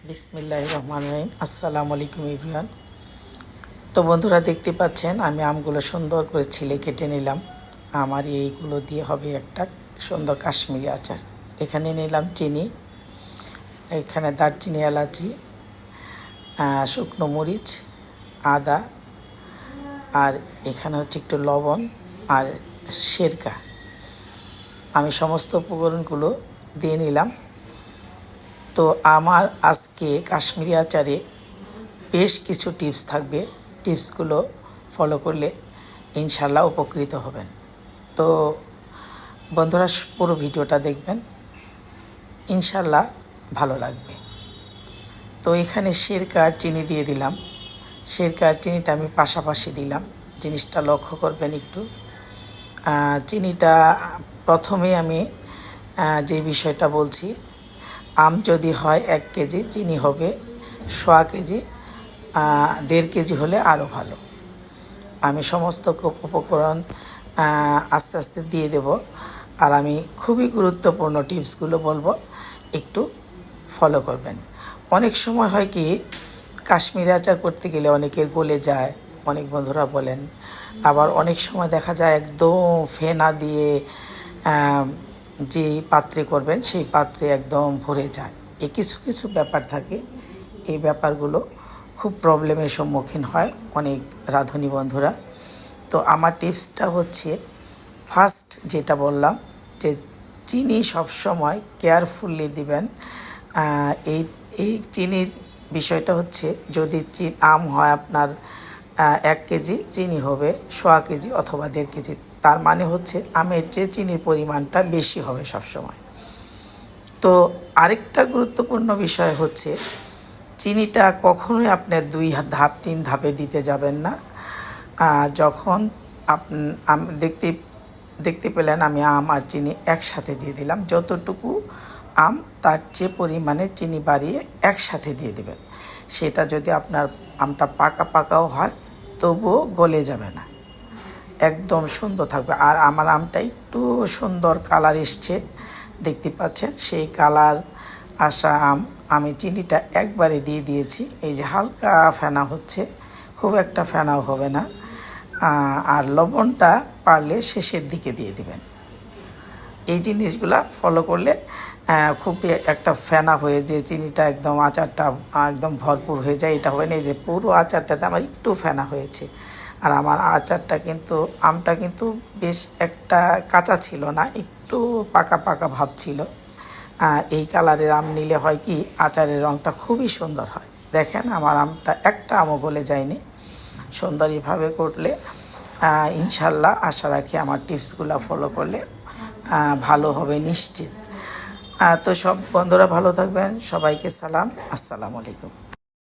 বিসমিল্লাহির রহমানির রহিম। আসসালামু আলাইকুম এভরিওয়ান। তো বন্ধুরা, দেখতে পাচ্ছেন আমি আমগুলো সুন্দর করে ছিলে কেটে নিলাম। আমার এইগুলো দিয়ে হবে একটা সুন্দর কাশ্মীরি আচার। এখানে নিলাম চিনি, এখানে দারচিনি, এলাচি, শুকনো মরিচ, আদা, আর এখানে হচ্ছে একটু লবণ আর সিরকা। আমি সমস্ত উপকরণগুলো দিয়ে নিলাম। তো আমার আজকে কাশ্মীরি আচারে বেশ কিছু টিপস থাকবে। টিপসগুলো ফলো করলে ইনশাল্লাহ উপকৃত হবেন। তো বন্ধুরা, পুরো ভিডিওটা দেখবেন, ইনশাল্লাহ ভালো লাগবে। তো এখানে সিরকা আর চিনি দিয়ে দিলাম। সিরকা আর চিনিটা আমি পাশাপাশি দিলাম, জিনিসটা লক্ষ্য করবেন একটু। চিনিটা প্রথমে আমি যে বিষয়টা বলছি, আম যদি হয় 1 কেজি, চিনি হবে 1.25 কেজি, 1.5 কেজি হলে আরও ভালো। আমি সমস্ত উপকরণ আস্তে আস্তে দিয়ে দেব। আর আমি খুবই গুরুত্বপূর্ণ টিপসগুলো বলবো, একটু ফলো করবেন। অনেক সময় হয় কি, কাশ্মীরি আচার করতে গেলে অনেকের গলে যায়, অনেক বন্ধুরা বলেন। আবার অনেক সময় দেখা যায় একদম ফেনা দিয়ে যে পাত্রে করবেন সেই পাত্রে একদম ভরে যায়। কিছু কিছু ব্যাপার থাকে, এই ব্যাপারগুলো খুব প্রবলেমের সম্মুখীন হয় অনেক রাঁধুনি বন্ধুরা। তো আমার টিপসটা হচ্ছে, ফার্স্ট যেটা বললাম, যে চিনি সবসময় কেয়ারফুলি দিবেন। এই এই চিনির বিষয়টা হচ্ছে, যদি আম হয় আপনার 1 কেজি, চিনি হবে 1.25 কেজি অথবা 1.5 কেজি। তার মানে হচ্ছে আমের চেয়ে চিনির পরিমাণটা বেশি হবে সবসময়। তো আরেকটা গুরুত্বপূর্ণ বিষয় হচ্ছে, চিনিটা কখনোই আপনার 2 ধাপ 3 ধাপে দিতে যাবেন না। যখন দেখতে পেলেন আমি আম আর চিনি একসাথে দিয়ে দিলাম, যতটুকু আম তার চেয়ে পরিমাণে চিনি বাড়িয়ে একসাথে দিয়ে দেবেন। সেটা যদি আপনার আমটা পাকা পাকাও হয়, তবুও গলে যাবে না, একদম সুন্দর থাকবে। আর আমার আমটা একটু সুন্দর কালার এসছে, দেখতে পাচ্ছেন। সেই কালার আসা আম আমি চিনিটা একবারে দিয়ে দিয়েছি। এই যে হালকা ফেনা হচ্ছে, খুব একটা ফেনাও হবে না। আর লবণটা পারলে শেষের দিকে দিয়ে দিবেন। এই জিনিসগুলা ফলো করলে খুব একটা ফেনা হয়ে যে চিনিটা একদম আচারটা একদম ভরপুর হয়ে যায়, এটা হবে না। এই যে পুরো আচারটাতে আমার একটু ফেনা হয়েছে। আর আমার আচারটা কিন্তু, আমটা কিন্তু বেশ একটা কাঁচা ছিল না, একটু পাকা পাকা ভাব ছিল। এই কালারের আম নিলে হয় কি, আচারের রঙটা খুবই সুন্দর হয়। দেখেন আমার আমটা একটা আমও গলে যায়নি। সুন্দরভাবে করলে ইনশাল্লাহ আশা রাখি আমার টিপসগুলো ফলো করলে ভালো হবে নিশ্চিত। তো সব বন্ধুরা ভালো থাকবেন, সবাইকে সালাম, আসসালামু আলাইকুম।